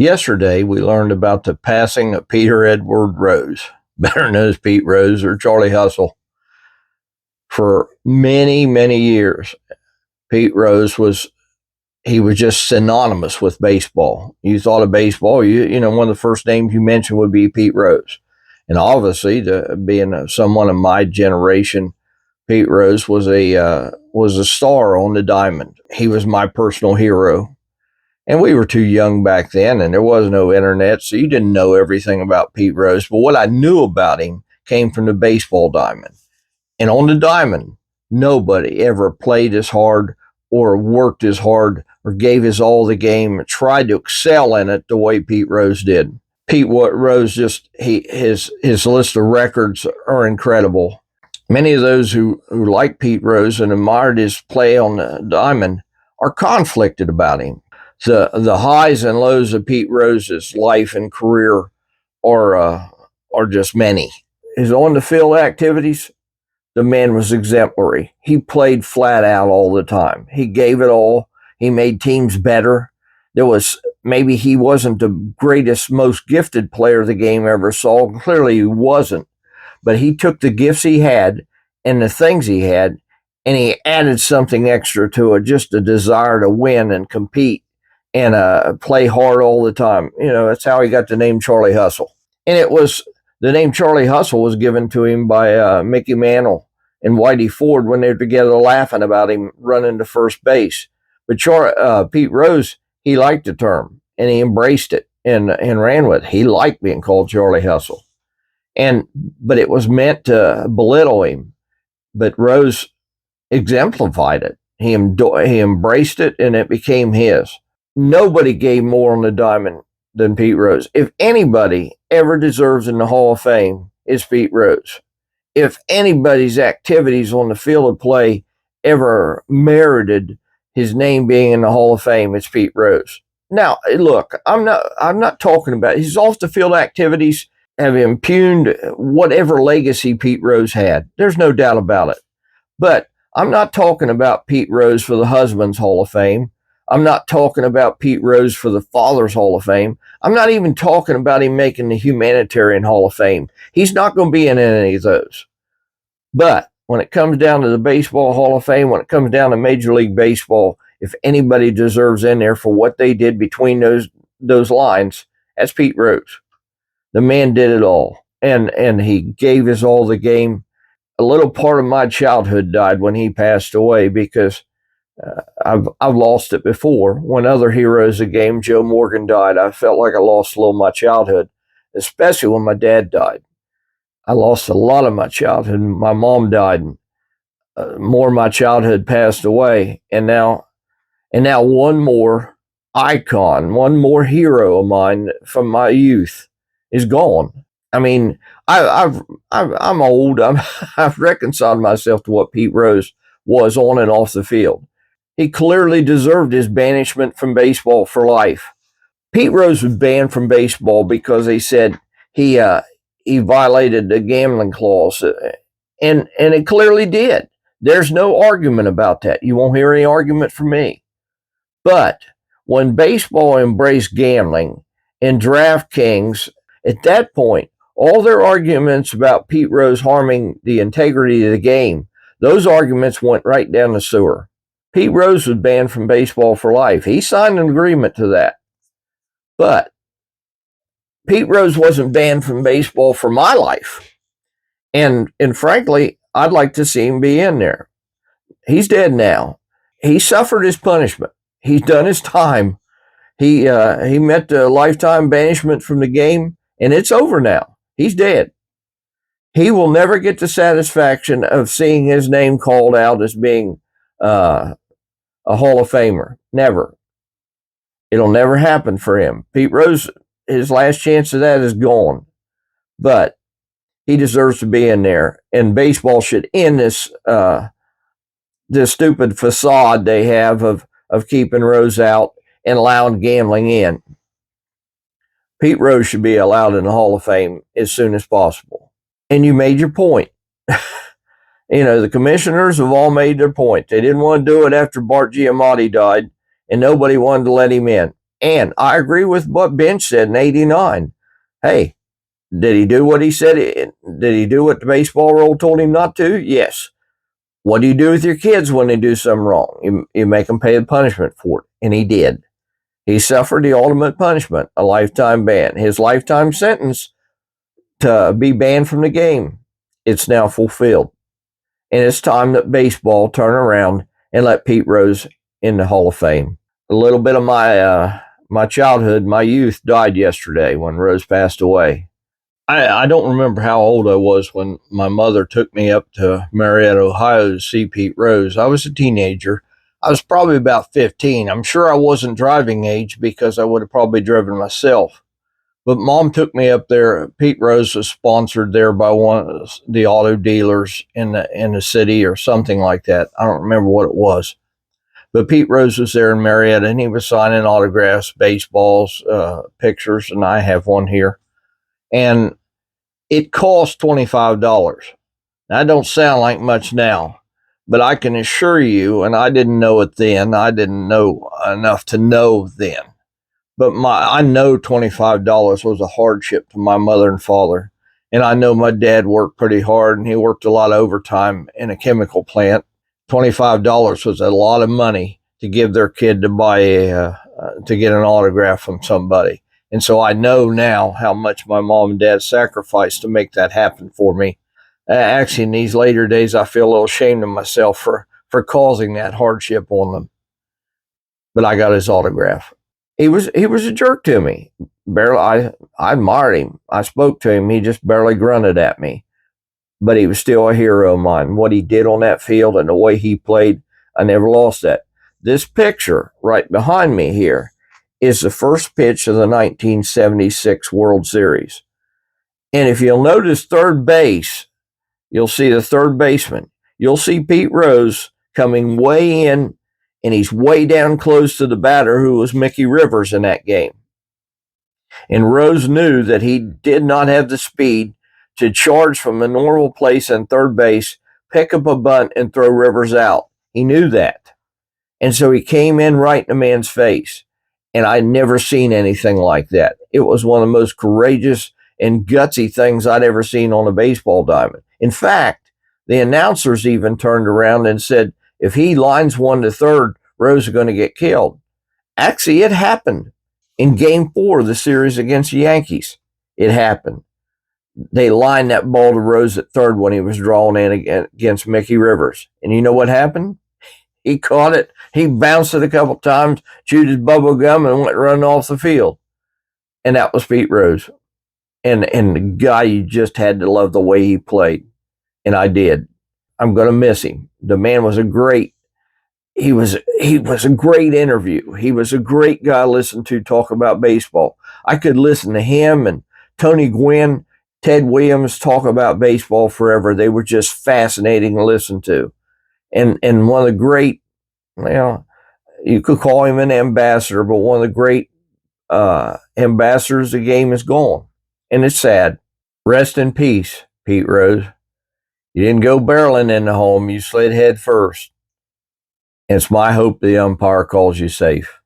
Yesterday, we learned about the passing of Peter Edward Rose, better known as Pete Rose or Charlie Hustle. For many, many years, Pete Rose was just synonymous with baseball. You thought of baseball, one of the first names you mentioned would be Pete Rose. And obviously, being someone of my generation, Pete Rose was a star on the diamond. He was my personal hero. And we were too young back then, and there was no internet, so you didn't know everything about Pete Rose. But what I knew about him came from the baseball diamond. And on the diamond, nobody ever played as hard or worked as hard or gave his all the game or tried to excel in it the way Pete Rose did. Pete Rose his list of records are incredible. Many of those who like Pete Rose and admired his play on the diamond are conflicted about him. The highs and lows of Pete Rose's life and career are just many. His on the field activities, the man was exemplary. He played flat out all the time. He gave it all. He made teams better. Maybe he wasn't the greatest, most gifted player the game ever saw. Clearly he wasn't. But he took the gifts he had and the things he had, and he added something extra to it, just a desire to win and compete and play hard all the time. That's how he got the name Charlie Hustle. And the name Charlie Hustle was given to him by Mickey Mantle and Whitey Ford when they were together laughing about him running to first base. But Pete Rose, he liked the term, and he embraced it and ran with it. He liked being called Charlie Hustle. But it was meant to belittle him. But Rose exemplified it. He embraced it, and it became his. Nobody gave more on the diamond than Pete Rose. If anybody ever deserves in the Hall of Fame, it's Pete Rose. If anybody's activities on the field of play ever merited his name being in the Hall of Fame, it's Pete Rose. Now, look, I'm not talking about his off the field activities have impugned whatever legacy Pete Rose had. There's no doubt about it. But I'm not talking about Pete Rose for the Husband's Hall of Fame. I'm not talking about Pete Rose for the Father's Hall of Fame. I'm not even talking about him making the Humanitarian Hall of Fame. He's not going to be in any of those. But when it comes down to the Baseball Hall of Fame, when it comes down to Major League Baseball, if anybody deserves in there for what they did between those lines, that's Pete Rose. The man did it all, and he gave his all the game. A little part of my childhood died when he passed away because I've lost it before. When other heroes of the game, Joe Morgan, died, I felt like I lost a little of my childhood, especially when my dad died. I lost a lot of my childhood. My mom died, and more of my childhood passed away. And now one more icon, one more hero of mine from my youth is gone. I mean, I'm old. I've reconciled myself to what Pete Rose was on and off the field. He clearly deserved his banishment from baseball for life. Pete Rose was banned from baseball because they said he violated the gambling clause, and it clearly did. There's no argument about that. You won't hear any argument from me. But when baseball embraced gambling and DraftKings, at that point, all their arguments about Pete Rose harming the integrity of the game, those arguments went right down the sewer. Pete Rose was banned from baseball for life. He signed an agreement to that. But Pete Rose wasn't banned from baseball for my life. And frankly, I'd like to see him be in there. He's dead now. He suffered his punishment. He's done his time. He met the lifetime banishment from the game, and it's over now. He's dead. He will never get the satisfaction of seeing his name called out as being a Hall of Famer. Never. It'll never happen for him. Pete Rose, his last chance of that is gone. But he deserves to be in there. And baseball should end this stupid facade they have of keeping Rose out and allowing gambling in. Pete Rose should be allowed in the Hall of Fame as soon as possible. And you made your point. The commissioners have all made their point. They didn't want to do it after Bart Giamatti died, and nobody wanted to let him in. And I agree with what Bench said in '89. Hey, did he do what he said? Did he do what the baseball rule told him not to? Yes. What do you do with your kids when they do something wrong? You make them pay the punishment for it. And he did. He suffered the ultimate punishment, a lifetime ban. His lifetime sentence to be banned from the game, it's now fulfilled. And it's time that baseball turn around and let Pete Rose in the Hall of Fame. A little bit of my childhood, my youth died yesterday when Rose passed away. I don't remember how old I was when my mother took me up to Marietta, Ohio to see Pete Rose. I was a teenager. I was probably about 15. I'm sure I wasn't driving age because I would have probably driven myself. But Mom took me up there. Pete Rose was sponsored there by one of the auto dealers in the city or something like that. I don't remember what it was. But Pete Rose was there in Marietta, and he was signing autographs, baseballs, pictures, and I have one here. And it cost $25. That don't sound like much now, but I can assure you, and I didn't know it then, I didn't know enough to know then, but I know $25 was a hardship to my mother and father. And I know my dad worked pretty hard, and he worked a lot of overtime in a chemical plant. $25 was a lot of money to give their kid to buy to get an autograph from somebody. And so I know now how much my mom and dad sacrificed to make that happen for me. Actually, in these later days, I feel a little ashamed of myself for causing that hardship on them. But I got his autograph. He was a jerk to me. Barely, I admired him. I spoke to him. He just barely grunted at me. But he was still a hero of mine. What he did on that field and the way he played, I never lost that. This picture right behind me here is the first pitch of the 1976 World Series. And if you'll notice third base, you'll see the third baseman. You'll see Pete Rose coming way in, and he's way down close to the batter, who was Mickey Rivers in that game. And Rose knew that he did not have the speed to charge from a normal place in third base, pick up a bunt, and throw Rivers out. He knew that. And so he came in right in the man's face. And I'd never seen anything like that. It was one of the most courageous and gutsy things I'd ever seen on a baseball diamond. In fact, the announcers even turned around and said, if he lines one to third, Rose is going to get killed. Actually, it happened in Game 4 of the series against the Yankees. It happened. They lined that ball to Rose at third when he was drawn in against Mickey Rivers. And you know what happened? He caught it. He bounced it a couple times, chewed his bubble gum, and went running off the field. And that was Pete Rose. And the guy, you just had to love the way he played. And I did. I'm going to miss him. The man was he was a great interview. He was a great guy to listen to talk about baseball. I could listen to him and Tony Gwynn, Ted Williams talk about baseball forever. They were just fascinating to listen to. And one of the great, well, you could call him an ambassador, but one of the great ambassadors the game is gone. And it's sad. Rest in peace, Pete Rose. You didn't go barreling in the home. You slid head first. And it's my hope the umpire calls you safe.